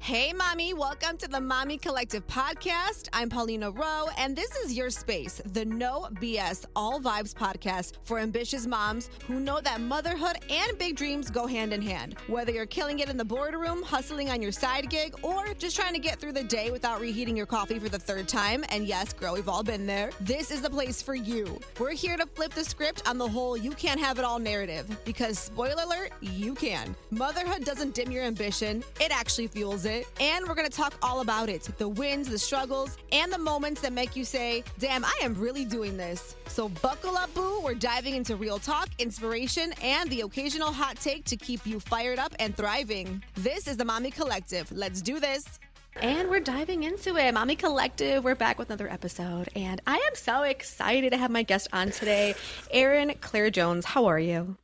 Hey, Mommy, welcome to the Mommy Collective podcast. I'm Paulina Rowe, and this is your space, the No BS All Vibes podcast for ambitious moms who know that motherhood and big dreams go hand in hand. Whether you're killing it in the boardroom, hustling on your side gig, or just trying to get through the day without reheating your coffee for the third time, and yes, girl, we've all been there, this is the place for you. We're here to flip the script on the whole you can't have it all narrative, because spoiler alert, you can. Motherhood doesn't dim your ambition, it actually fuels it. And we're going to talk all about it, the wins, the struggles, and the moments that make you say, damn, I am really doing this. So buckle up, boo. We're diving into real talk, inspiration, and the occasional hot take to keep you fired up and thriving. This is the Mommy Collective. Let's do this. And we're diving into it. Mommy Collective, we're back with another episode. And I am so excited to have my guest on today, Erin Claire Jones. How are you?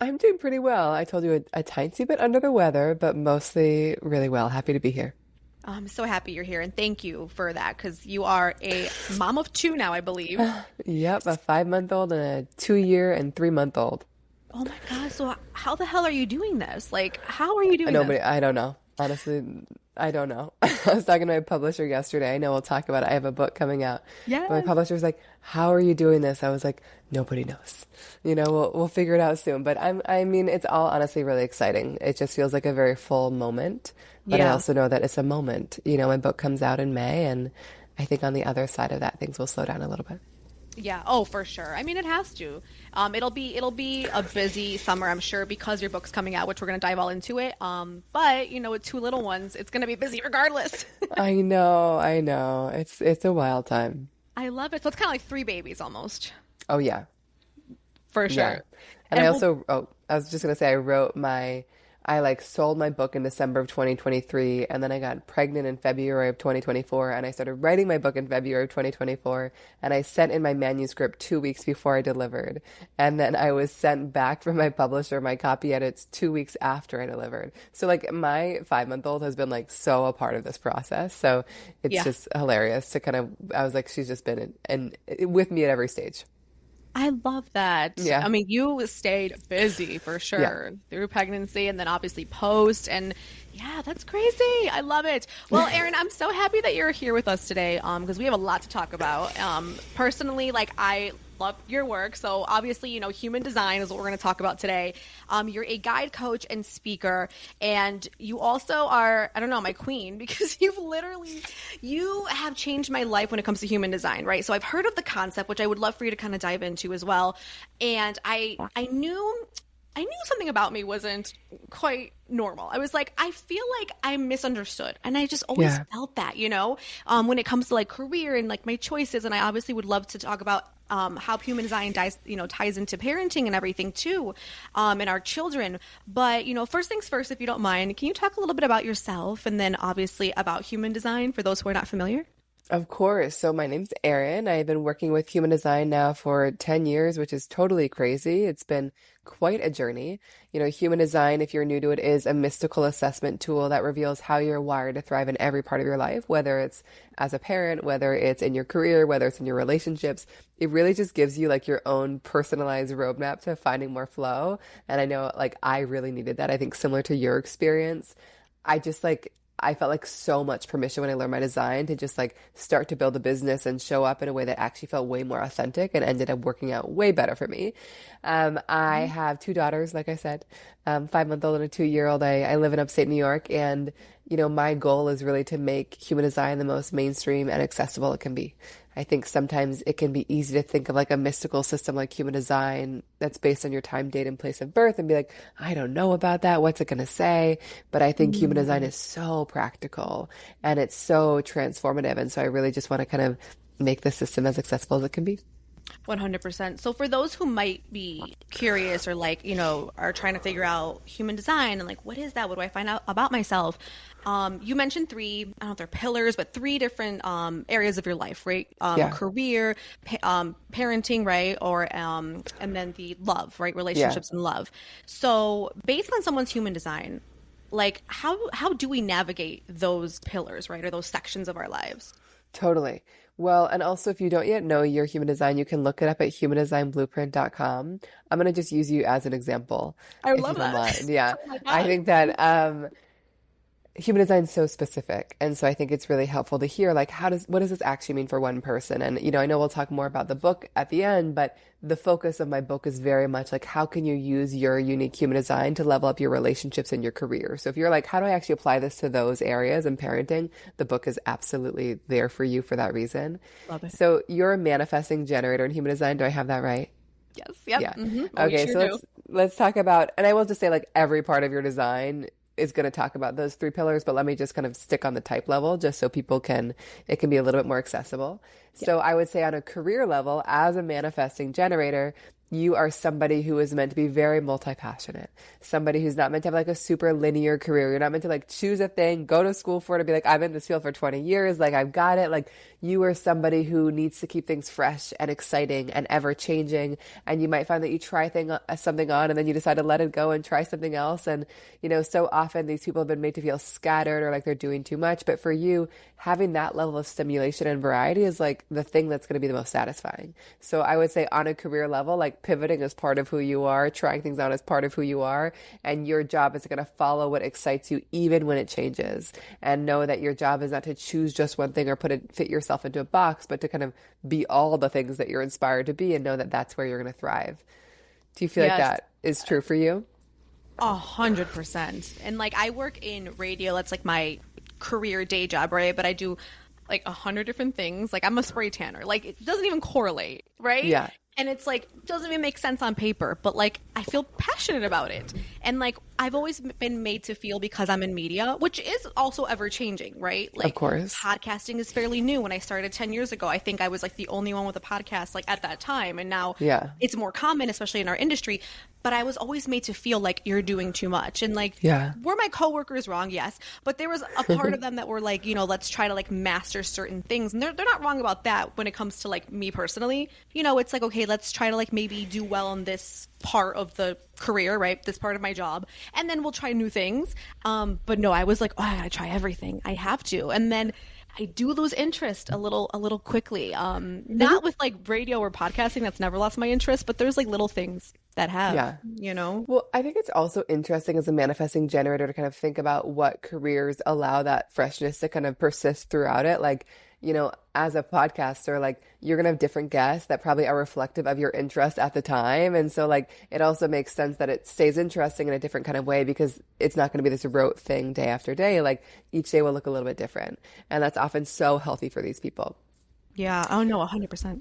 I'm doing pretty well. I told you a tiny bit under the weather, but mostly really well. Happy to be here. I'm so happy you're here, and thank you for that, because you are a mom of two now, I believe. Yep, a 5-month-old and a 2-year and 3-month-old. Oh my God, so how the hell are you doing this? Like, how are you doing this? I don't know. Honestly, I don't know. I was talking to my publisher yesterday. I know we'll talk about it. I have a book coming out. Yeah. My publisher was like, how are you doing this? I was like, nobody knows. We'll figure it out soon. But I mean, it's all honestly really exciting. It just feels like a very full moment. But I also know that it's a moment. My book comes out in May, and I think on the other side of that, things will slow down a little bit. Yeah. Oh, for sure. I mean, it has to. It'll be a busy summer, I'm sure, because your book's coming out, which we're going to dive all into it. But with two little ones, it's going to be busy regardless. I know. It's a wild time. I love it. So it's kind of like 3 babies almost. Oh yeah. For sure. Yeah. And I was just going to say, I sold my book in December of 2023, and then I got pregnant in February of 2024, and I started writing my book in February of 2024, and I sent in my manuscript 2 weeks before I delivered. And then I was sent back from my publisher my copy edits 2 weeks after I delivered. So my 5-month-old has been so a part of this process. So it's just hilarious to I was like, she's just been with me at every stage. I love that. Yeah. I mean, you stayed busy for sure through pregnancy and then obviously post. And yeah, that's crazy. I love it. Well, Erin, I'm so happy that you're here with us today because we have a lot to talk about. Personally, I love your work. So obviously, human design is what we're going to talk about today. You're a guide coach and speaker, and you also are, I don't know, my queen, because you have changed my life when it comes to human design, right? So I've heard of the concept, which I would love for you to kind of dive into as well. And I knew something about me wasn't quite normal. I was like, I feel like I'm misunderstood. And I just always felt that, when it comes to career and my choices. And I obviously would love to talk about how human design ties into parenting and everything too, and our children. But, first things first, if you don't mind, can you talk a little bit about yourself and then obviously about human design for those who are not familiar? Of course. So my name's Erin. I've been working with human design now for 10 years, which is totally crazy. It's been quite a journey. Human design, if you're new to it, is a mystical assessment tool that reveals how you're wired to thrive in every part of your life, whether it's as a parent, whether it's in your career, whether it's in your relationships. It really just gives you your own personalized roadmap to finding more flow. And I know I really needed that. I think similar to your experience, I felt so much permission when I learned my design to just start to build a business and show up in a way that actually felt way more authentic and ended up working out way better for me. I have 2 daughters, like I said, 5-month-old and a 2-year-old. I live in upstate New York, and my goal is really to make human design the most mainstream and accessible it can be. I think sometimes it can be easy to think of a mystical system like human design that's based on your time, date, and place of birth and be like, I don't know about that. What's it going to say? But I think human design is so practical and it's so transformative. And so I really just want to kind of make the system as accessible as it can be. 100%. So for those who might be curious or are trying to figure out human design and what is that? What do I find out about myself? You mentioned 3, I don't know if they're pillars, but 3 different areas of your life, right? Career, parenting, right? Or and then the love, right? Relationships and love. So based on someone's human design, how do we navigate those pillars, right? Or those sections of our lives? Totally. Well, and also if you don't yet know your human design, you can look it up at humandesignblueprint.com. I'm going to just use you as an example. I love that. Yeah. Oh my God. I think that human design is so specific. And so I think it's really helpful to hear like what does this actually mean for one person? And I know we'll talk more about the book at the end, but the focus of my book is very much like how can you use your unique human design to level up your relationships and your career. So if you're like, how do I actually apply this to those areas in parenting? The book is absolutely there for you for that reason. Love it. So you're a manifesting generator in human design. Do I have that right? Yes. Yep. Yeah. Mm-hmm. Okay. So let's talk about, and I will just say like every part of your design is going to talk about those three pillars, but let me just kind of stick on the type level just so it can be a little bit more accessible. Yeah. So I would say on a career level, as a manifesting generator, you are somebody who is meant to be very multi-passionate, somebody who's not meant to have like a super linear career. You're not meant to like choose a thing, go to school for it, and be like, I'm in this field for 20 years. Like I've got it. Like you are somebody who needs to keep things fresh and exciting and ever changing. And you might find that you try something on and then you decide to let it go and try something else. And, so often these people have been made to feel scattered or like they're doing too much. But for you, having that level of stimulation and variety is like the thing that's going to be the most satisfying. So I would say on a career level, like pivoting is part of who you are, trying things out is part of who you are. And your job is going to follow what excites you, even when it changes. And know that your job is not to choose just one thing or fit yourself into a box, but to kind of be all the things that you're inspired to be and know that that's where you're going to thrive. Do you feel like that is true for you? 100%. And like I work in radio, that's like my career day job, right? But I do like 100 different things. Like I'm a spray tanner. Like it doesn't even correlate, right? Yeah. And it's like, doesn't even make sense on paper, but like, I feel passionate about it. And like, I've always been made to feel, because I'm in media, which is also ever changing, right? Like, of course. Podcasting is fairly new. When I started 10 years ago, I think I was like the only one with a podcast, like at that time. And now it's more common, especially in our industry. But I was always made to feel like you're doing too much. And like, were my coworkers wrong? Yes. But there was a part of them that were like, let's try to like master certain things. And they're not wrong about that when it comes to like me personally. It's like, okay, let's try to like maybe do well in this part of the career, right? This part of my job. And then we'll try new things. But no, I was like, oh, I gotta try everything. I have to. And then I do lose interest a little quickly. Not with like radio or podcasting. That's never lost my interest, but there's like little things that have, Well, I think it's also interesting as a manifesting generator to kind of think about what careers allow that freshness to kind of persist throughout it. Like, as a podcaster, like you're going to have different guests that probably are reflective of your interest at the time. And so like, it also makes sense that it stays interesting in a different kind of way because it's not going to be this rote thing day after day. Like each day will look a little bit different. And that's often so healthy for these people. Yeah. Oh no, 100%.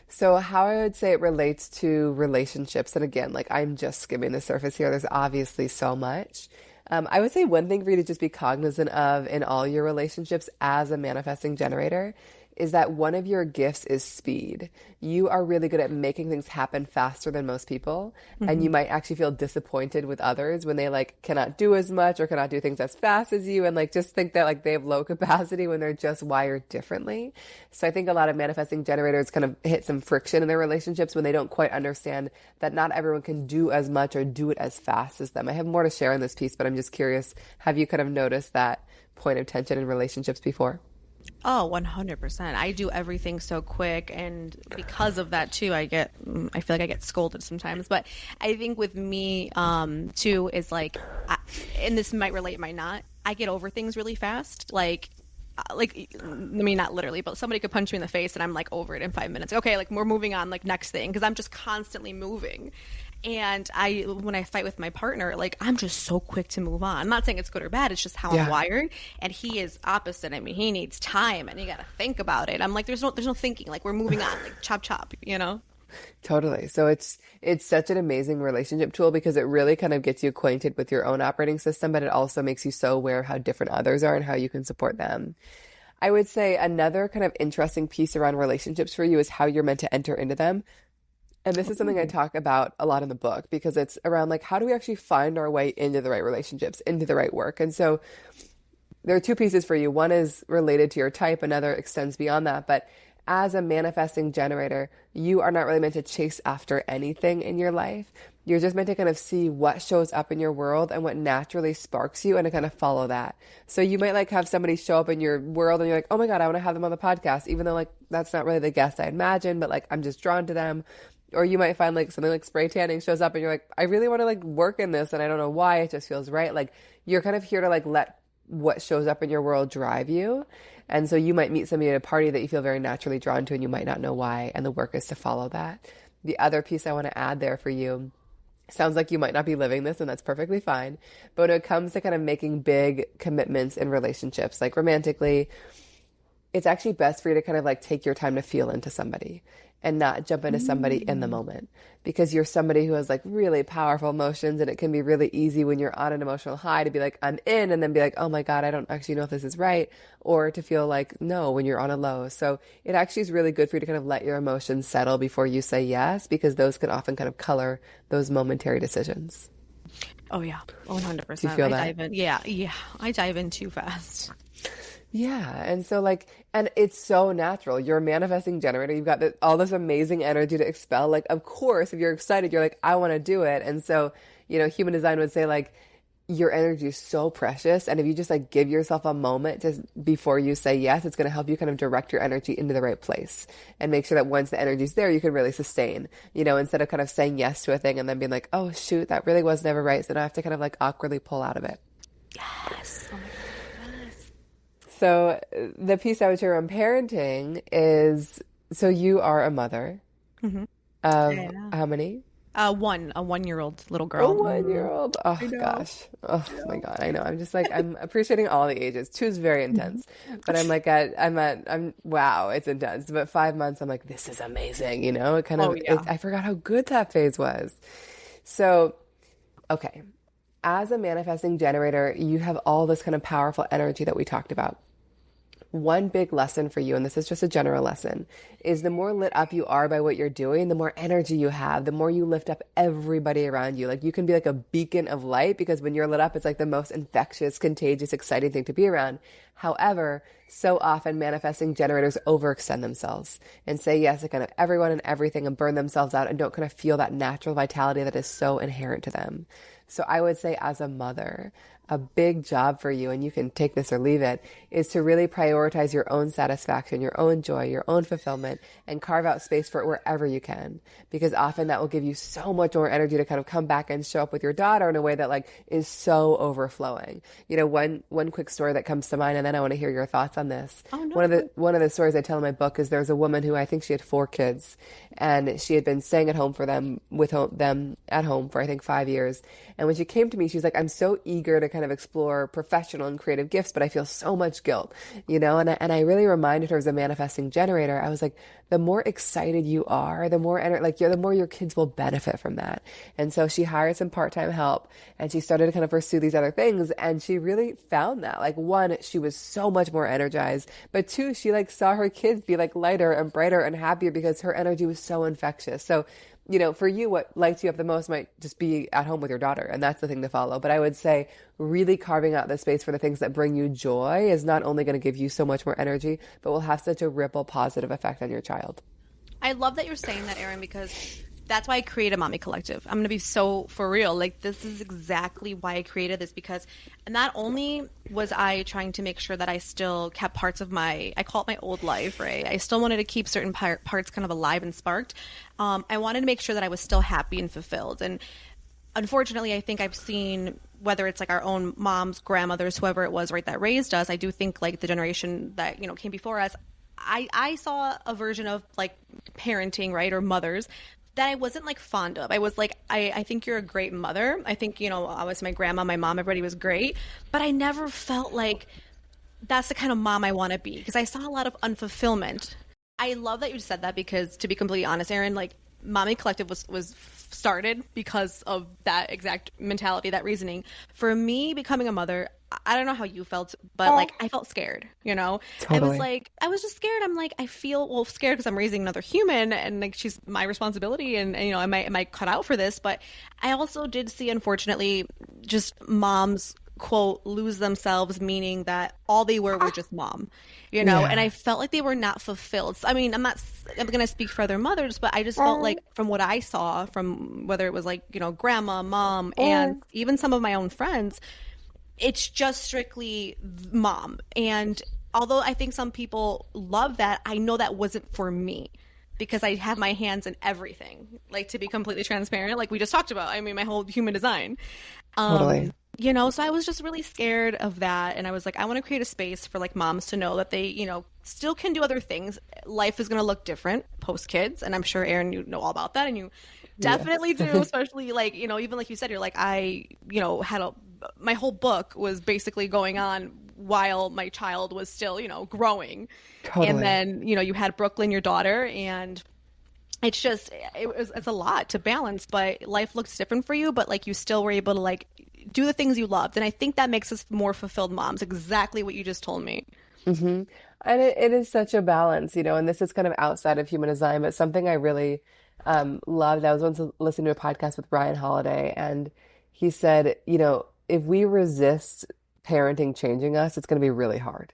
So how I would say it relates to relationships, and again, like I'm just skimming the surface here. There's obviously so much. I would say one thing for you to just be cognizant of in all your relationships as a manifesting generator is that one of your gifts is speed. You are really good at making things happen faster than most people. Mm-hmm. And you might actually feel disappointed with others when they like cannot do as much or cannot do things as fast as you and like just think that like they have low capacity when they're just wired differently. So I think a lot of manifesting generators kind of hit some friction in their relationships when they don't quite understand that not everyone can do as much or do it as fast as them. I have more to share in this piece, but I'm just curious, have you kind of noticed that point of tension in relationships before? Oh, 100%. I do everything so quick. And because of that too, I feel like I get scolded sometimes. But I think with me too is like, and this might relate, might not, I get over things really fast. Like, I mean, not literally, but somebody could punch me in the face and I'm like over it in 5 minutes. Okay, like we're moving on, like next thing, because I'm just constantly moving. And when I fight with my partner, like I'm just so quick to move on. I'm not saying it's good or bad. It's just how I'm wired. And he is opposite. I mean, he needs time and you got to think about it. I'm like, there's no thinking. Like we're moving on, like chop chop, Totally. So it's such an amazing relationship tool because it really kind of gets you acquainted with your own operating system, but it also makes you so aware of how different others are and how you can support them. I would say another kind of interesting piece around relationships for you is how you're meant to enter into them. And this is something I talk about a lot in the book because it's around like, how do we actually find our way into the right relationships, into the right work? And so there are two pieces for you. One is related to your type. Another extends beyond that. But as a manifesting generator, you are not really meant to chase after anything in your life. You're just meant to kind of see what shows up in your world and what naturally sparks you and to kind of follow that. So you might like have somebody show up in your world and you're like, oh my God, I want to have them on the podcast, even though like that's not really the guest I imagined, but like I'm just drawn to them. Or you might find like something like spray tanning shows up and you're like, I really want to like work in this and I don't know why, it just feels right. Like you're kind of here to like let what shows up in your world drive you. And so you might meet somebody at a party that you feel very naturally drawn to and you might not know why. And the work is to follow that. The other piece I want to add there for you, sounds like you might not be living this, and that's perfectly fine. But when it comes to kind of making big commitments in relationships, like romantically, it's actually best for you to kind of like take your time to feel into somebody and not jump into somebody in the moment, because you're somebody who has like really powerful emotions, and it can be really easy when you're on an emotional high to be like, I'm in, and then be like, oh my God, I don't actually know if this is right, or to feel like no when you're on a low. So it actually is really good for you to kind of let your emotions settle before you say yes, because those can often kind of color those momentary decisions. Oh yeah, 100%. Do you feel that? Dive in. Yeah, I dive in too fast. Yeah. And so like, and it's so natural. You're a manifesting generator. You've got all this amazing energy to expel. Like, of course, if you're excited, you're like, I want to do it. And so, human design would say like, your energy is so precious. And if you just like give yourself a moment before you say yes, it's going to help you kind of direct your energy into the right place and make sure that once the energy's there, you can really sustain, instead of kind of saying yes to a thing and then being like, oh shoot, that really was never right. So now I have to kind of like awkwardly pull out of it. Yes. Oh my God. So the piece I would share on parenting is, so you are a mother of how many? A 1-year-old little girl. A 1-year-old. Oh gosh. Oh my God. I know. I'm just like, I'm appreciating all the ages. 2 is very intense, but I'm wow, it's intense. But 5 months, I'm like, this is amazing. It kind of, I forgot how good that phase was. So, okay. As a manifesting generator, you have all this kind of powerful energy that we talked about. One big lesson for you, and this is just a general lesson, is the more lit up you are by what you're doing, the more energy you have, the more you lift up everybody around you. Like you can be like a beacon of light, because when you're lit up, it's like the most infectious, contagious, exciting thing to be around. However, so often manifesting generators overextend themselves and say yes to kind of everyone and everything and burn themselves out and don't kind of feel that natural vitality that is so inherent to them. So I would say as a mother, a big job for you, and you can take this or leave it, is to really prioritize your own satisfaction, your own joy, your own fulfillment, and carve out space for it wherever you can. Because often that will give you so much more energy to kind of come back and show up with your daughter in a way that like is so overflowing. One quick story that comes to mind, and then I want to hear your thoughts on this. Oh, no. One of the stories I tell in my book is there's a woman who I think she had 4 kids, and she had been staying at home with them at home for I think 5 years. And when she came to me, she was like, I'm so eager to kind of explore professional and creative gifts, but I feel so much guilt, and I really reminded her as a manifesting generator. I was like, the more excited you are, the more the more your kids will benefit from that. And so she hired some part-time help, and she started to kind of pursue these other things. And she really found that, like, 1, she was so much more energized, but 2, she like saw her kids be like lighter and brighter and happier because her energy was so infectious. So for you, what lights you up the most might just be at home with your daughter, and that's the thing to follow. But I would say really carving out the space for the things that bring you joy is not only going to give you so much more energy, but will have such a ripple positive effect on your child. I love that you're saying that, Erin, because that's why I created Mommy Collective. I'm going to be so for real. Like, this is exactly why I created this, because not only was I trying to make sure that I still kept parts of I call it my old life, right? I still wanted to keep certain parts kind of alive and sparked. I wanted to make sure that I was still happy and fulfilled. And unfortunately, I think I've seen, whether it's like our own moms, grandmothers, whoever it was, right, that raised us, I do think like the generation that, came before us, I saw a version of like parenting, right, or mothers that I wasn't like fond of. I was like, I think you're a great mother. I think, I was my grandma, my mom, everybody was great. But I never felt like that's the kind of mom I want to be, because I saw a lot of unfulfillment. I love that you said that, because to be completely honest, Erin, like Mommy Collective was started because of that exact mentality, that reasoning. For me, becoming a mother, I don't know how you felt, but like I felt scared, Totally. I was just scared. I'm like, I feel scared because I'm raising another human, and like she's my responsibility, and am I cut out for this? But I also did see, unfortunately, just moms, quote, lose themselves, meaning that all they were just mom, and I felt like they were not fulfilled. I mean, I'm going to speak for other mothers, but I just felt like from what I saw, from whether it was like, grandma, mom, and even some of my own friends, it's just strictly mom. And although I think some people love that, I know that wasn't for me, because I have my hands in everything, like, to be completely transparent, like we just talked about. I mean, my whole human design. Totally. You know, so I was just really scared of that. And I was like, I want to create a space for like moms to know that they, you know, still can do other things. Life is going to look different post kids. And I'm sure, Erin, you know all about that. And you definitely do, Yes. especially like, you know, even like you said, you're like, you know, my whole book was basically going on while my child was still, you know, growing. And Totally. then, you know, you had Brooklyn, your daughter, and it's a lot to balance, but life looks different for you, but like you still were able to like do the things you loved. And I think that makes us more fulfilled moms, exactly what you just told me. hmm And it is such a balance, you know, and this is kind of outside of human design, but something I really loved. I was once listening to a podcast with Ryan Holiday, and he said, you know, if we resist parenting changing us, it's going to be really hard.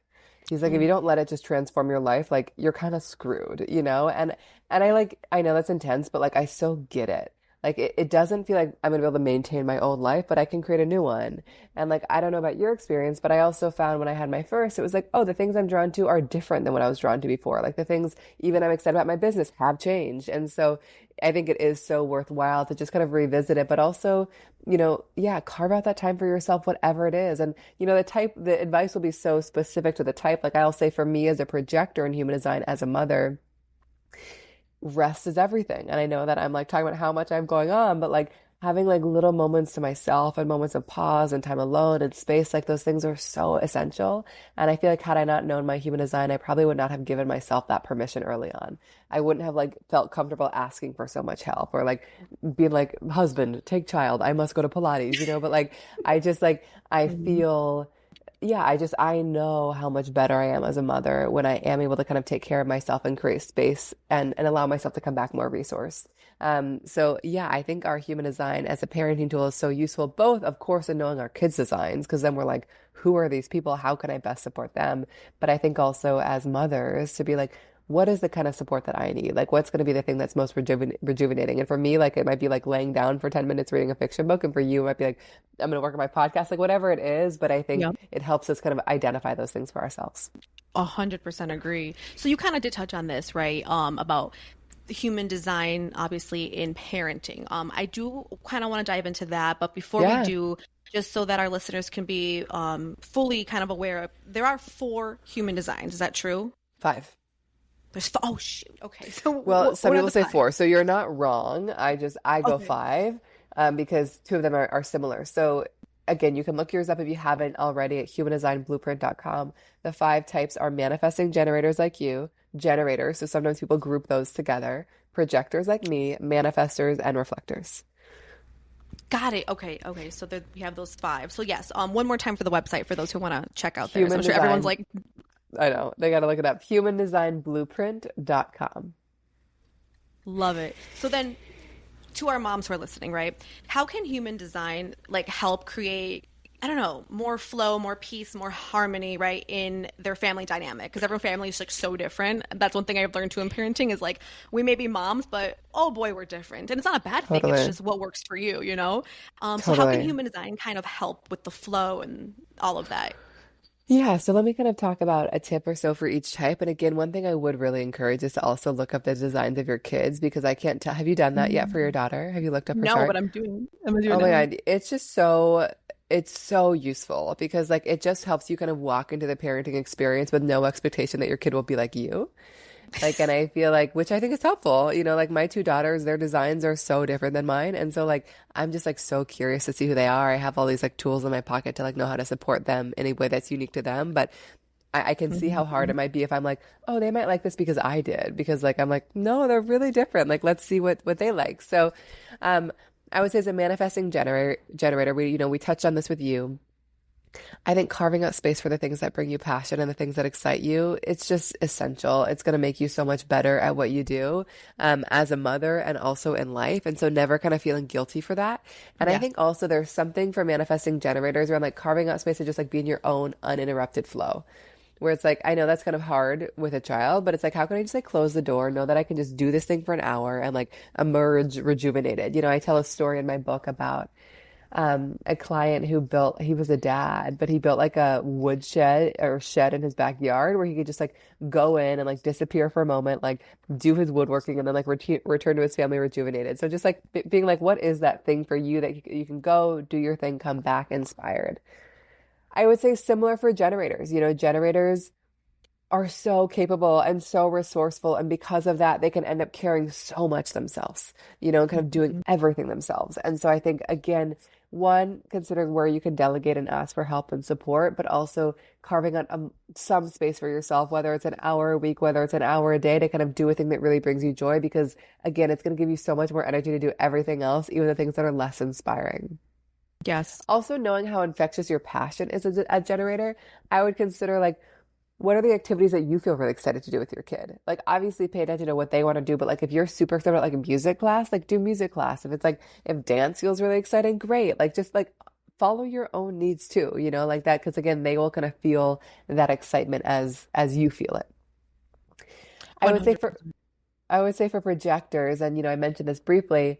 He's like, if you Mm. don't let it just transform your life, like you're kind of screwed, you know? And I like, I know that's intense, but like I still get it. Like it doesn't feel like I'm gonna be able to maintain my old life, but I can create a new one. And like I don't know about your experience, but I also found when I had my first, it was like, oh, the things I'm drawn to are different than what I was drawn to before. Like the things even I'm excited about my business have changed. And so I think it is so worthwhile to just kind of revisit it, but also, you know, yeah, carve out that time for yourself, whatever it is. And you know, the advice will be so specific to the type. Like I'll say for me as a projector in human design, as a mother, rest is everything. And I know that I'm like talking about how much I'm going on, but like having like little moments to myself and moments of pause and time alone and space, like those things are so essential. And I feel like had I not known my human design, I probably would not have given myself that permission early on. I wouldn't have like felt comfortable asking for so much help or like being like, husband, take child, I must go to Pilates, you know, but like I just like I Mhm. feel yeah, I know how much better I am as a mother when I am able to kind of take care of myself and create space and allow myself to come back more resourced. So yeah, I think our human design as a parenting tool is so useful, both of course in knowing our kids' designs, because then we're like, who are these people? How can I best support them? But I think also as mothers to be like, what is the kind of support that I need? Like, what's going to be the thing that's most rejuvenating? And for me, like, it might be like laying down for 10 minutes reading a fiction book. And for you, it might be like, I'm going to work on my podcast, like whatever it is. But I think Yeah, it helps us kind of identify those things for ourselves. 100% agree. So you kind of did touch on this, right? About the human design, obviously in parenting. I do kind of want to dive into that, but before we Yeah, do, just so that our listeners can be fully kind of aware of, there are four human designs. Is that true? five. Oh shoot. Okay. So Well, some what are people the say five? four, so you're not wrong. I go Okay. five, because two of them are similar. So again, you can look yours up if you haven't already at humandesignblueprint.com. The five types are manifesting generators like you, generators, so sometimes people group those together, projectors like me, manifestors, and reflectors. Got it. Okay. Okay. So there, we have those five. So yes, one more time for the website for those who want to check out theirs. I'm Human sure everyone's design, like, I know, they got to look it up. Humandesignblueprint.com. love it. So then to our moms who are listening, right? How can human design like help create, I don't know, more flow, more peace, more harmony, right, in their family dynamic? Because every family is like so different. That's one thing I've learned too in parenting is like we may be moms, but oh boy, we're different. And it's not a bad thing. It's Totally, just what works for you, you know? So how can totally. human design kind of help with the flow and all of that? Yeah, so let me kind of talk about a tip or so for each type. And again, one thing I would really encourage is to also look up the designs of your kids because I can't tell. Have you done that yet for your Mm. daughter? Have you looked up her No, but chart? I'm gonna do it Oh my now. God, it's so useful because like it just helps you kind of walk into the parenting experience with no expectation that your kid will be like you. Like, and I feel like, which I think is helpful, you know, like my two daughters, their designs are so different than mine. And so, like, I'm just like so curious to see who they are. I have all these like tools in my pocket to like know how to support them in a way that's unique to them. But I can see how hard it Mhm. might be if I'm like, oh, they might like this because I did. Because like, I'm like, no, they're really different. Like, let's see what they like. So, um, I would say as a manifesting generator, we touched on this with you. I think carving out space for the things that bring you passion and the things that excite you, it's just essential. It's going to make you so much better at what you do, as a mother and also in life. And so never kind of feeling guilty for that. And I Yes. think also there's something for manifesting generators around like carving out space to just like be in your own uninterrupted flow. Where it's like, I know that's kind of hard with a child, but it's like, how can I just like close the door, know that I can just do this thing for an hour and like emerge rejuvenated? You know, I tell a story in my book about a client who built, he was a dad, but he built like a wood shed or shed in his backyard where he could just like go in and like disappear for a moment, like do his woodworking and then like return to his family rejuvenated. So just like being like, what is that thing for you that you can go do your thing, come back inspired? I would say similar for generators. Generators are so capable and so resourceful. And because of that, they can end up carrying so much themselves, and kind of doing everything themselves. And so I think, again, one, considering where you can delegate and ask for help and support, but also carving out some space for yourself, whether it's an hour a week, whether it's an hour a day, to kind of do a thing that really brings you joy. Because again, it's going to give you so much more energy to do everything else, even the things that are less inspiring. Yes. Also, knowing how infectious your passion is as a generator, I would consider like, what are the activities that you feel really excited to do with your kid? Like, obviously pay attention to what they want to do, but like if you're super excited about like a music class, like do music class. If dance feels really exciting, great. Like just like follow your own needs too, like that, because again, they will kind of feel that excitement as you feel it. I would say 100%. for projectors, and I mentioned this briefly,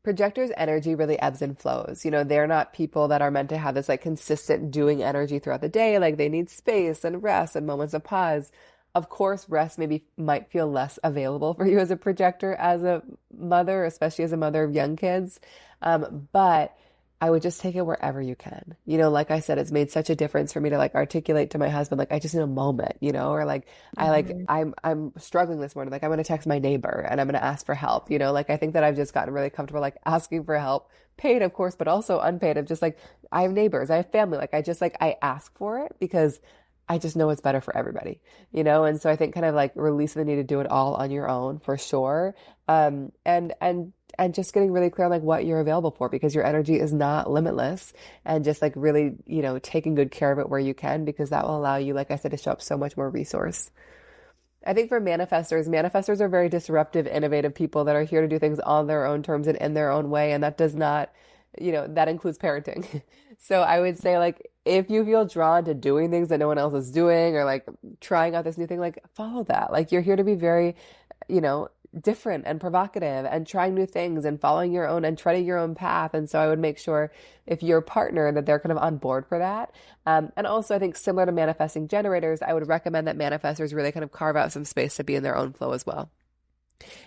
projectors' energy really ebbs and flows. They're not people that are meant to have this like consistent doing energy throughout the day. Like they need space and rest and moments of pause. Of course, rest maybe might feel less available for you as a projector, as a mother, especially as a mother of young kids. But I would just take it wherever you can. Like I said, it's made such a difference for me to like articulate to my husband, like I just need a moment, or like I'm struggling this morning. Like I'm going to text my neighbor and I'm going to ask for help. Like I think that I've just gotten really comfortable like asking for help, paid of course, but also unpaid. Of just like I have neighbors, I have family. Like I ask for it because I just know it's better for everybody, And so I think kind of like releasing the need to do it all on your own for sure. And just getting really clear on like what you're available for, because your energy is not limitless, and just like really, taking good care of it where you can, because that will allow you, like I said, to show up so much more resource. I think for manifestors are very disruptive, innovative people that are here to do things on their own terms and in their own way. And that does not, that includes parenting. So I would say like, if you feel drawn to doing things that no one else is doing, or like trying out this new thing, like follow that. Like you're here to be very, different and provocative and trying new things and following your own and treading your own path. And so I would make sure if your partner that they're kind of on board for that. And also I think similar to manifesting generators, I would recommend that manifestors really kind of carve out some space to be in their own flow as well.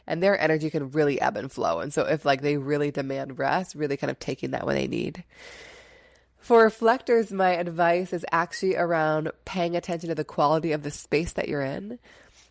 And their energy can really ebb and flow. And so if like they really demand rest, really kind of taking that when they need. For reflectors, my advice is actually around paying attention to the quality of the space that you're in.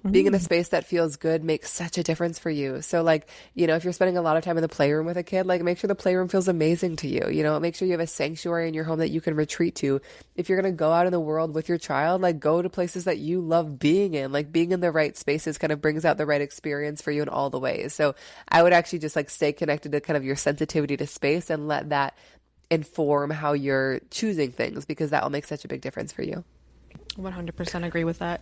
Being in a space that feels good makes such a difference for you. So like, if you're spending a lot of time in the playroom with a kid, like make sure the playroom feels amazing to you. Make sure you have a sanctuary in your home that you can retreat to. If you're going to go out in the world with your child, like go to places that you love being in. Like being in the right spaces kind of brings out the right experience for you in all the ways. So I would actually just like stay connected to kind of your sensitivity to space and let that inform how you're choosing things, because that will make such a big difference for you. 100% agree with that.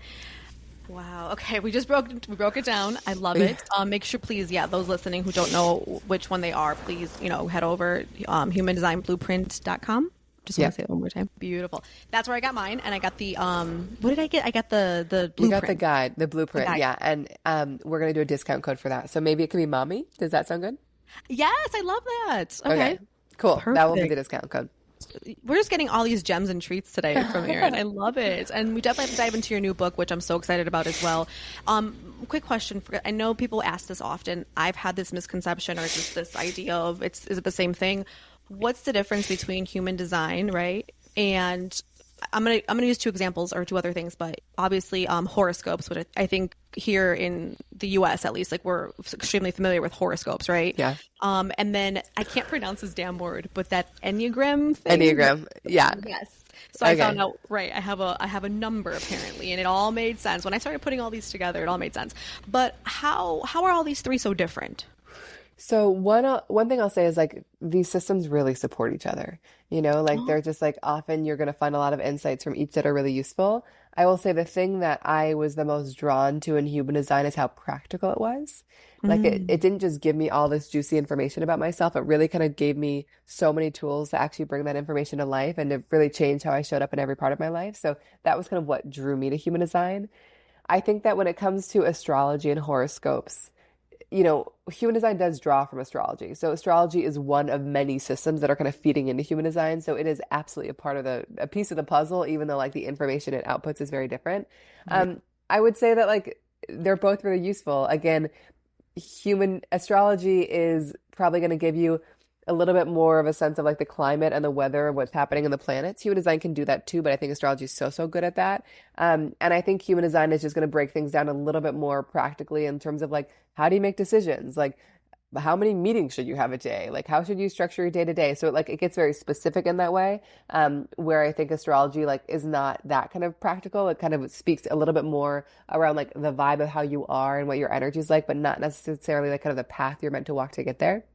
Wow. Okay. We broke it down. I love it. Make sure, please, those listening who don't know which one they are, please, head over humandesignblueprint.com. Just want to say it one more time. Beautiful. That's where I got mine. And I got the, what did I get? I got the blueprint. You got the guide, the blueprint. The guide. Yeah. And we're going to do a discount code for that. So maybe it could be mommy. Does that sound good? Yes. I love that. Okay. Cool. Perfect. That will be the discount code. We're just getting all these gems and treats today from Erin. I love it. And we definitely have to dive into your new book, which I'm so excited about as well. Quick question. I know people ask this often. I've had this misconception or just this idea of is it the same thing? What's the difference between human design, right? And I'm gonna use two examples or two other things, but obviously horoscopes, which I think here in the US at least, like we're extremely familiar with horoscopes, right? Yeah. And then I can't pronounce this damn word, but that Enneagram thing. Enneagram, yeah. Yes. So I found out, right, I have a number apparently, and it all made sense. When I started putting all these together, it all made sense. But how are all these three so different? So one thing I'll say is like these systems really support each other. They're just like often you're going to find a lot of insights from each that are really useful. I will say the thing that I was the most drawn to in human design is how practical it was. Like it didn't just give me all this juicy information about myself. It really kind of gave me so many tools to actually bring that information to life and to really change how I showed up in every part of my life. So that was kind of what drew me to human design. I think that when it comes to astrology and horoscopes, human design does draw from astrology. So astrology is one of many systems that are kind of feeding into human design. So it is absolutely a part of a piece of the puzzle, even though like the information it outputs is very different. Right. I would say that like they're both really useful. Again, human astrology is probably going to give you a little bit more of a sense of like the climate and the weather, what's happening in the planets. Human design can do that too, but I think astrology is so good at that. And I think human design is just going to break things down a little bit more practically in terms of like, how do you make decisions? Like, how many meetings should you have a day? Like, how should you structure your day to day? So like, it gets very specific in that way, where I think astrology like is not that kind of practical. It kind of speaks a little bit more around like the vibe of how you are and what your energy is like, but not necessarily like kind of the path you're meant to walk to get there.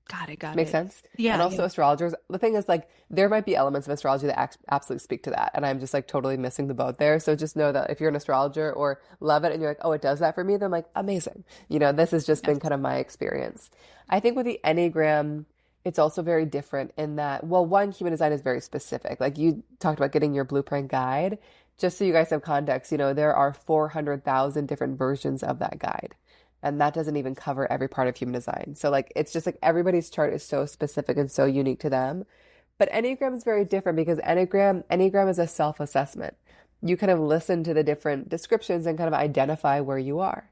Got it. Makes sense? Yeah. And also astrologers, the thing is like there might be elements of astrology that absolutely speak to that. And I'm just like totally missing the boat there. So just know that if you're an astrologer or love it and you're like, oh, it does that for me, then I'm like, amazing. This has just been kind of my experience. I think with the Enneagram, it's also very different in that, well, one, human design is very specific. Like you talked about getting your blueprint guide. Just so you guys have context, there are 400,000 different versions of that guide. And that doesn't even cover every part of human design. So like, it's just like everybody's chart is so specific and so unique to them. But Enneagram is very different because Enneagram is a self-assessment. You kind of listen to the different descriptions and kind of identify where you are.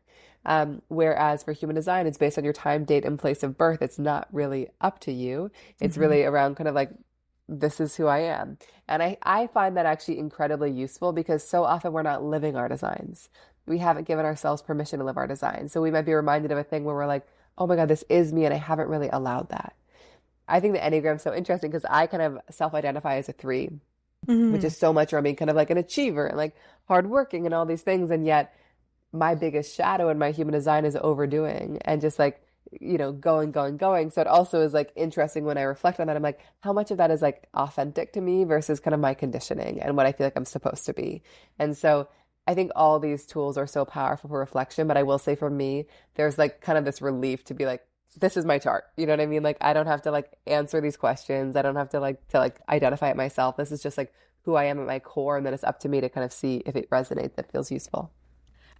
Whereas for human design, it's based on your time, date, and place of birth. It's not really up to you. It's really around kind of like, this is who I am. And I find that actually incredibly useful because so often we're not living our designs. We haven't given ourselves permission to live our design. So we might be reminded of a thing where we're like, oh my God, this is me, and I haven't really allowed that. I think the Enneagram is so interesting because I kind of self-identify as a 3, which is so much around being kind of like an achiever and like hardworking and all these things. And yet my biggest shadow in my human design is overdoing and just like, going. So it also is like interesting when I reflect on that. I'm like, how much of that is like authentic to me versus kind of my conditioning and what I feel like I'm supposed to be. And so I think all these tools are so powerful for reflection, but I will say for me, there's like kind of this relief to be like, this is my chart. You know what I mean? Like, I don't have to like answer these questions. I don't have to like identify it myself. This is just like who I am at my core. And then it's up to me to kind of see if it resonates, that feels useful.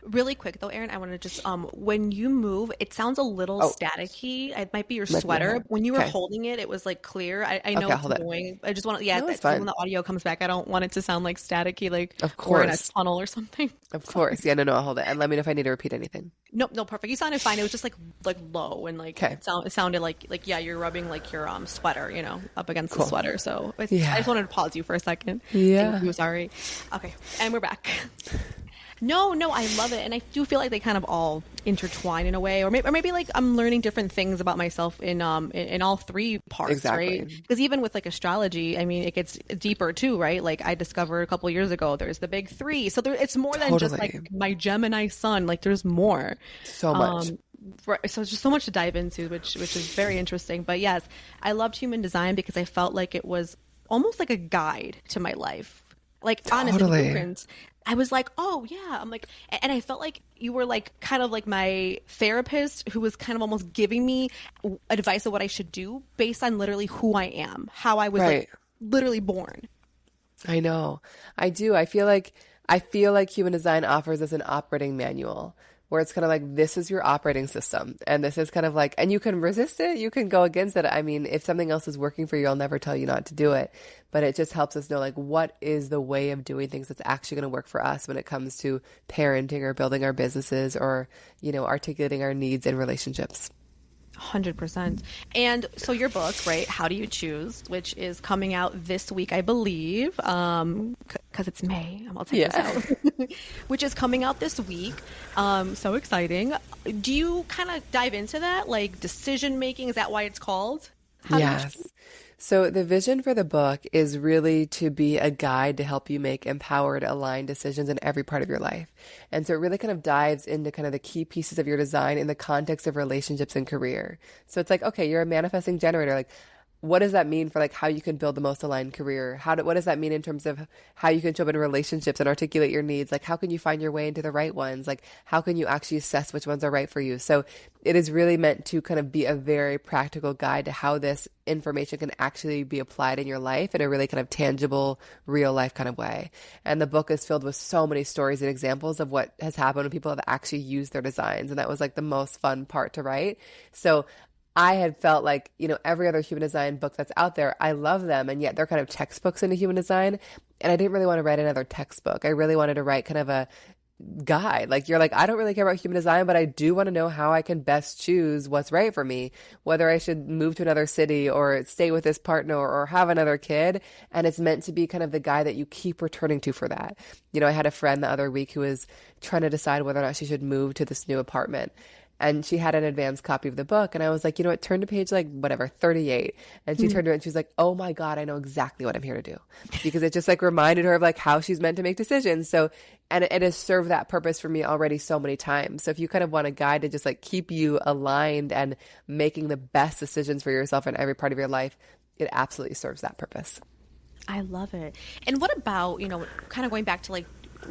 Really quick though, Erin, I want to just when you move, it sounds a little staticky. It might be your sweater. When you were holding it, it was like clear. I know it's annoying. I just want to, no, it's fine. When the audio comes back, I don't want it to sound like staticky, like of course. We're in a tunnel or something. Of course. Yeah, no, I'll hold it. And let me know if I need to repeat anything. No, perfect. You sounded fine. It was just like low and like it sounded like yeah, you're rubbing like your sweater, up against the sweater. So I just wanted to pause you for a second. Yeah. I'm sorry. Okay, and we're back. No, I love it. And I do feel like they kind of all intertwine in a way, or maybe like I'm learning different things about myself in all 3 parts, exactly. Right? Because even with like astrology, I mean, it gets deeper too, right? Like I discovered a couple years ago, there's the big 3. So it's more than just like my Gemini sun, like there's more. So much. So it's just so much to dive into, which is very interesting. But yes, I loved human design because I felt like it was almost like a guide to my life. Like honestly, blueprints. I was like, oh yeah. I'm like, and I felt like you were like kind of like my therapist who was kind of almost giving me advice of what I should do based on literally who I am, how I was like literally born. I know. I do. I feel like human design offers us an operating manual where it's kind of like, this is your operating system. And this is kind of like, and you can resist it. You can go against it. I mean, if something else is working for you, I'll never tell you not to do it. But it just helps us know like, what is the way of doing things that's actually going to work for us when it comes to parenting or building our businesses or, articulating our needs in relationships. 100%. And so your book, right, How Do You Choose, which is coming out this week, I believe, because it's May. I'll take this out. Which is coming out this week. So exciting. Do you kind of dive into that, like decision making? Is that why it's called? Yes. So the vision for the book is really to be a guide to help you make empowered, aligned decisions in every part of your life. And so it really kind of dives into kind of the key pieces of your design in the context of relationships and career. So it's like, okay, you're a manifesting generator. Like, what does that mean for like how you can build the most aligned career? What does that mean in terms of how you can show up in relationships and articulate your needs? Like, how can you find your way into the right ones? Like, how can you actually assess which ones are right for you? So it is really meant to kind of be a very practical guide to how this information can actually be applied in your life in a really kind of tangible, real life kind of way. And the book is filled with so many stories and examples of what has happened when people have actually used their designs. And that was like the most fun part to write. So I had felt like, every other human design book that's out there, I love them, and yet they're kind of textbooks into human design. And I didn't really want to write another textbook. I really wanted to write kind of a guide. Like, you're like, I don't really care about human design, but I do want to know how I can best choose what's right for me, whether I should move to another city or stay with this partner or have another kid. And it's meant to be kind of the guide that you keep returning to for that. I had a friend the other week who was trying to decide whether or not she should move to this new apartment. And she had an advanced copy of the book. And I was like, turn to page 38. And she turned to it and she was like, oh my God, I know exactly what I'm here to do. Because it just reminded her of how she's meant to make decisions. So, and it has served that purpose for me already so many times. So if you kind of want a guide to just keep you aligned and making the best decisions for yourself in every part of your life, it absolutely serves that purpose. I love it. And what about, kind of going back to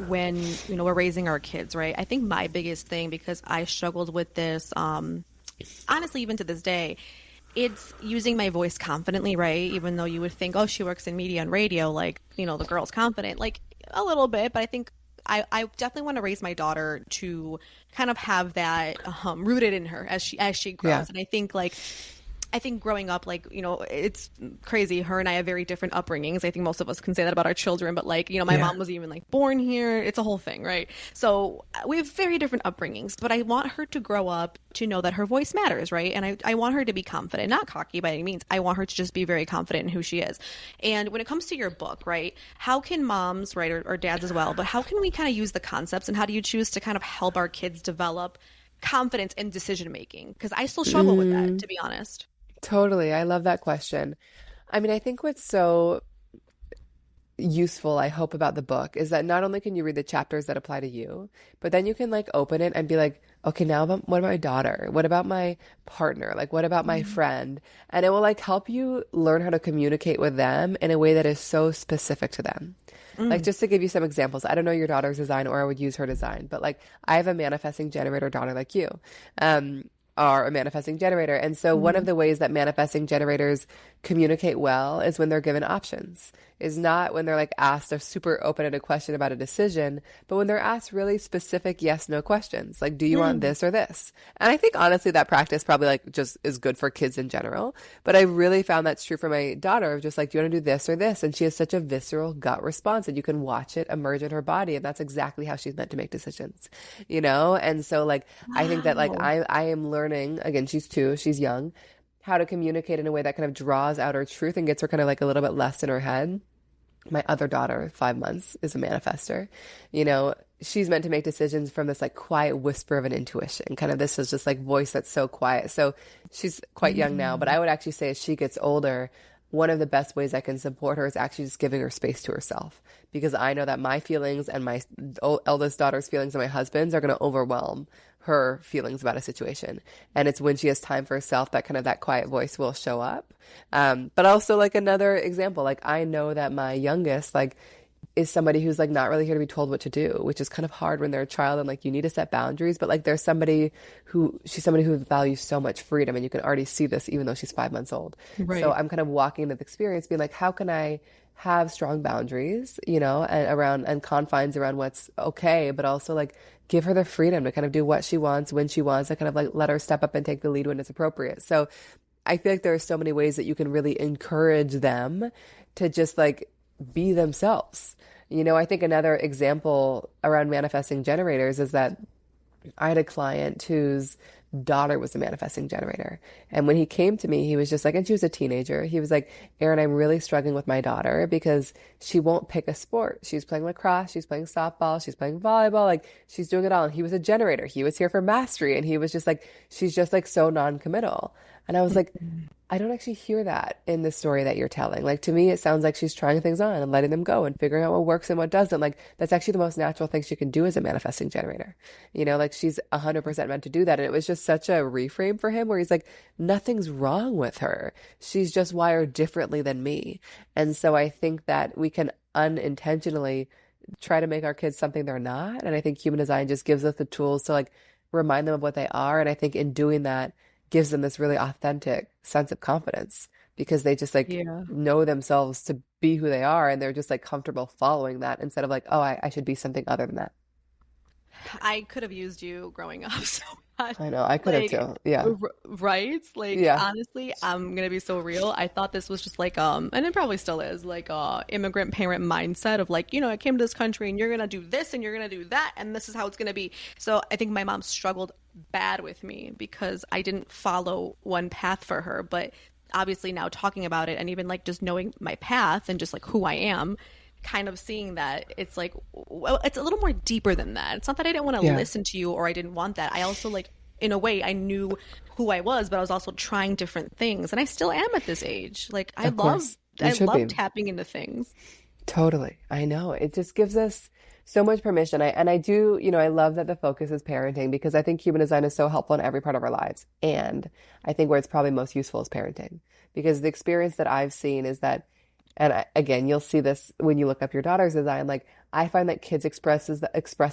when we're raising our kids, right? I think my biggest thing, because I struggled with this honestly even to this day, it's using my voice confidently, right? Even though you would think, oh, she works in media and radio, the girl's confident, a little bit. But I think I definitely want to raise my daughter to kind of have that rooted in her as she grows. Yeah. And I think growing up, it's crazy. Her and I have very different upbringings. I think most of us can say that about our children, but my mom was even born here. It's a whole thing, right? So we have very different upbringings, but I want her to grow up to know that her voice matters, right? And I want her to be confident, not cocky by any means. I want her to just be very confident in who she is. And when it comes to your book, right, how can moms, right, or dads as well, but how can we kind of use the concepts, and how do you choose to kind of help our kids develop confidence in decision making? Because I still struggle with that, to be honest. Totally. I love that question. I mean, I think what's so useful, I hope, about the book is that not only can you read the chapters that apply to you, but then you can open it and be like, okay, now what about my daughter? What about my partner? What about my friend? And it will help you learn how to communicate with them in a way that is so specific to them. Just to give you some examples, I don't know your daughter's design, or I would use her design, but I have a manifesting generator daughter like you. Are a manifesting generator. And so one of the ways that manifesting generators communicate well is when they're given options, is not when they're asked a super open-ended question about a decision, but when they're asked really specific yes/no questions, do you want this or this? And I think honestly that practice probably just is good for kids in general. But I really found that's true for my daughter, of just do you want to do this or this? And she has such a visceral gut response, and you can watch it emerge in her body. And that's exactly how she's meant to make decisions, And so I think that I am learning, again, she's 2, she's young, how to communicate in a way that kind of draws out her truth and gets her kind of a little bit less in her head. My other daughter, 5 months, is a manifester. She's meant to make decisions from this quiet whisper of an intuition. Kind of this is just voice that's so quiet. So she's quite young now, but I would actually say as she gets older, one of the best ways I can support her is actually just giving her space to herself, because I know that my feelings and my eldest daughter's feelings and my husband's are going to overwhelm her feelings about a situation. And it's when she has time for herself that kind of that quiet voice will show up. But also another example, I know that my youngest, is somebody who's not really here to be told what to do, which is kind of hard when they're a child and you need to set boundaries. But she's somebody who values so much freedom, and you can already see this even though she's 5 months old. Right. So I'm kind of walking into the experience being how can I have strong boundaries, and confines around what's okay, but also give her the freedom to kind of do what she wants when she wants, to kind of let her step up and take the lead when it's appropriate. So I feel there are so many ways that you can really encourage them to just be themselves. I think another example around manifesting generators is that I had a client whose daughter was a manifesting generator. And when he came to me, he was just and she was a teenager. He was like, Erin, I'm really struggling with my daughter because she won't pick a sport. She's playing lacrosse, she's playing softball, she's playing volleyball, she's doing it all. And he was a generator. He was here for mastery. And he was just she's just so non-committal. And I was like, I don't actually hear that in the story that you're telling. Like, to me, it sounds like she's trying things on and letting them go and figuring out what works and what doesn't. Like, that's actually the most natural thing she can do as a manifesting generator. Like she's 100% meant to do that. And it was just such a reframe for him where he's like, nothing's wrong with her. She's just wired differently than me. And so I think that we can unintentionally try to make our kids something they're not. And I think human design just gives us the tools to like remind them of what they are. And I think in doing that, gives them this really authentic sense of confidence because they just like know themselves to be who they are, and they're just like comfortable following that instead of like, oh, I should be something other than that. I could have used you growing up so much. I know, I could have too. Yeah. Right? Like, honestly, I'm gonna be so real. I thought this was just like, and it probably still is, like immigrant parent mindset of like, I came to this country and you're gonna do this and you're gonna do that and this is how it's gonna be. So I think my mom struggled bad with me because I didn't follow one path for her. But obviously now talking about it and even like just knowing my path and just like who I am, kind of seeing that it's like, well, it's a little more deeper than that. It's not that I didn't want to listen to you or I didn't want that. I also like, in a way, I knew who I was, but I was also trying different things, and I still am at this age. Like I love tapping into things. Totally. I know. It just gives us so much permission. I do, I love that the focus is parenting because I think human design is so helpful in every part of our lives. And I think where it's probably most useful is parenting, because the experience that I've seen is that, and again, you'll see this when you look up your daughter's design. Like, I find that kids express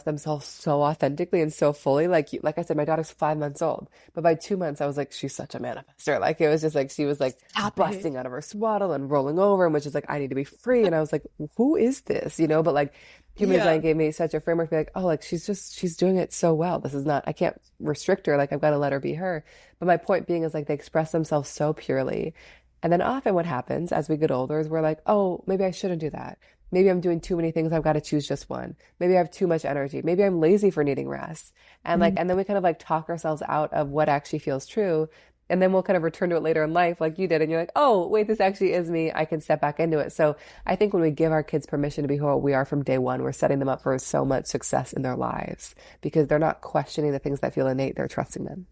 themselves so authentically and so fully. Like I said, my daughter's 5 months old, but by 2 months, I was like, she's such a manifestor. Like, it was just like, she was like busting out of her swaddle and rolling over, and was just like, I need to be free. And I was like, who is this? But like, human design gave me such a framework to be like, oh, like, she's doing it so well. This is not, I can't restrict her. Like, I've got to let her be her. But my point being is like, they express themselves so purely. And then often what happens as we get older is we're like, oh, maybe I shouldn't do that. Maybe I'm doing too many things. I've got to choose just one. Maybe I have too much energy. Maybe I'm lazy for needing rest. And like, and then we kind of like talk ourselves out of what actually feels true. And then we'll kind of return to it later in life like you did. And you're like, oh, wait, this actually is me. I can step back into it. So I think when we give our kids permission to be who we are from day one, we're setting them up for so much success in their lives because they're not questioning the things that feel innate. They're trusting them.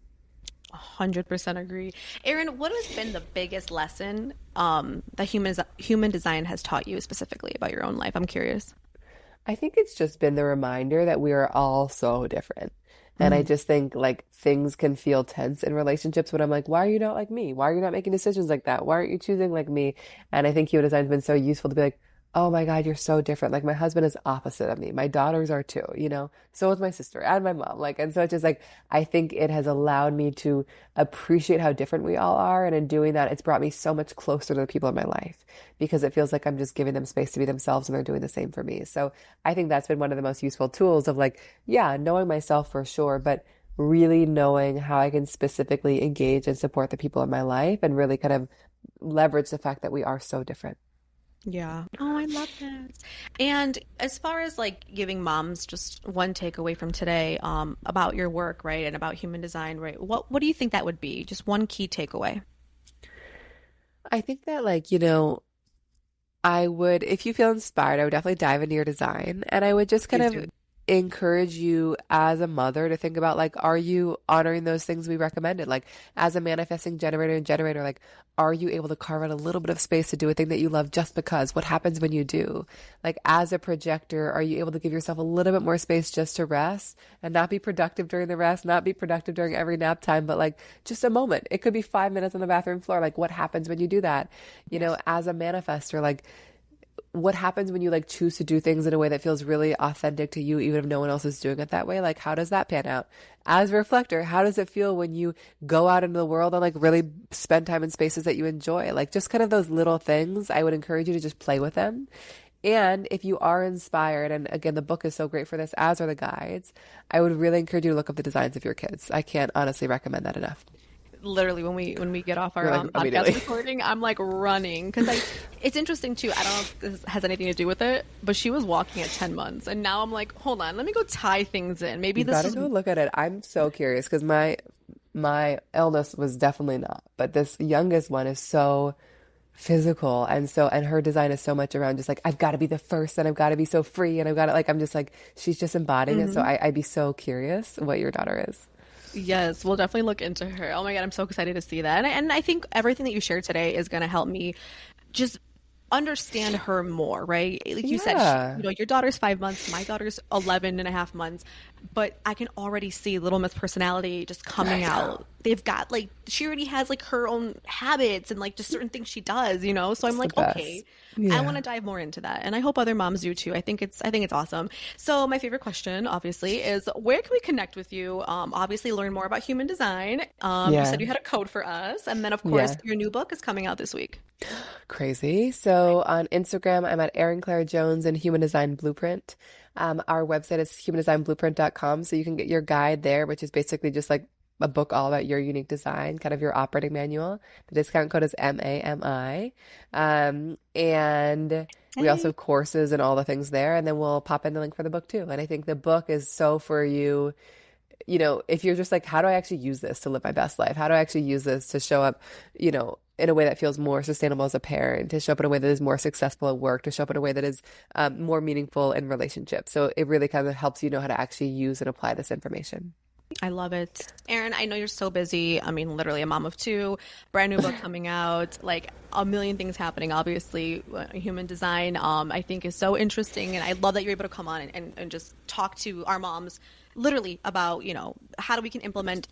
100% agree. Erin, what has been the biggest lesson that human design has taught you specifically about your own life? I'm curious. I think it's just been the reminder that we are all so different. And I just think like things can feel tense in relationships when I'm like, why are you not like me? Why are you not making decisions like that? Why aren't you choosing like me? And I think human design has been so useful to be like, oh my God, you're so different. Like, my husband is opposite of me. My daughters are too, so is my sister and my mom. Like, and so it's just like, I think it has allowed me to appreciate how different we all are. And in doing that, it's brought me so much closer to the people in my life because it feels like I'm just giving them space to be themselves and they're doing the same for me. So I think that's been one of the most useful tools of like, knowing myself for sure, but really knowing how I can specifically engage and support the people in my life and really kind of leverage the fact that we are so different. Yeah. Oh, I love that. And as far as like giving moms just one takeaway from today, about your work, right, and about human design, right, what do you think that would be? Just one key takeaway. I think that like, I would, if you feel inspired, I would definitely dive into your design, and I would just kind of encourage you as a mother to think about like, are you honoring those things we recommended? Like, as a manifesting generator, like, are you able to carve out a little bit of space to do a thing that you love just because? What happens when you do? Like, as a projector, are you able to give yourself a little bit more space just to rest and not be productive during the rest, not be productive during every nap time, but like just a moment? It could be 5 minutes on the bathroom floor. Like, what happens when you do that? As a manifestor, like, what happens when you like choose to do things in a way that feels really authentic to you, even if no one else is doing it that way? Like, how does that pan out? As a reflector, how does it feel when you go out into the world and like really spend time in spaces that you enjoy? Like, just kind of those little things. I would encourage you to just play with them. And if you are inspired, and again, the book is so great for this, as are the guides, I would really encourage you to look up the designs of your kids. I can't honestly recommend that enough. Literally, when we get off our podcast recording, I'm like running because it's interesting too. I don't know if this has anything to do with it, but she was walking at 10 months, and now I'm like, hold on, let me go tie things in. Maybe this is. Go look at it. I'm so curious because my eldest was definitely not, but this youngest one is so physical, and her design is so much around just like, I've got to be the first, and I've got to be so free, and I've got to like, I'm just like, she's just embodying it. So I'd be so curious what your daughter is. Yes, we'll definitely look into her. Oh my God, I'm so excited to see that. And I think everything that you shared today is going to help me just understand her more, right? Like you said, Yeah, your daughter's 5 months, my daughter's 11 and a half months, but I can already see Little Miss personality just coming I know. out. They've got like, she already has like her own habits and like just certain things she does, you know? So I'm It's the like, okay, best. I want Yeah. to dive more into that. And I hope other moms do too. I think it's awesome. So my favorite question, obviously, is where can we connect with you? Obviously learn more about human design. You said Yeah. you had a code for us. And then of course, Yeah. your new book is coming out this week. Crazy. So on Instagram, I'm at Erin Claire Jones and Human Design Blueprint. Our website is humandesignblueprint.com. So you can get your guide there, which is basically just like a book all about your unique design, kind of your operating manual. The discount code is MAMI. And we also Hey. have courses and all the things there. And then we'll pop in the link for the book too. And I think the book is so for you, if you're just like, how do I actually use this to live my best life? How do I actually use this to show up, in a way that feels more sustainable as a parent, to show up in a way that is more successful at work, to show up in a way that is more meaningful in relationships. So it really kind of helps you know how to actually use and apply this information. I love it. Erin, I know you're so busy. I mean, literally a mom of two, brand new book coming out, like a million things happening. Obviously, human design, I think is so interesting. And I love that you're able to come on and just talk to our moms literally about, how do we can implement,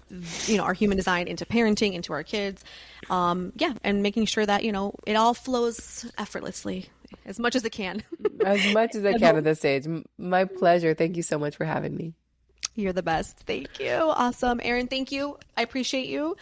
our human design into parenting, into our kids. Yeah. And making sure that, it all flows effortlessly as much as it can. As much as I And can hope at this stage. My pleasure. Thank you so much for having me. you're the best. Thank you. Awesome. Erin, thank you. I appreciate you.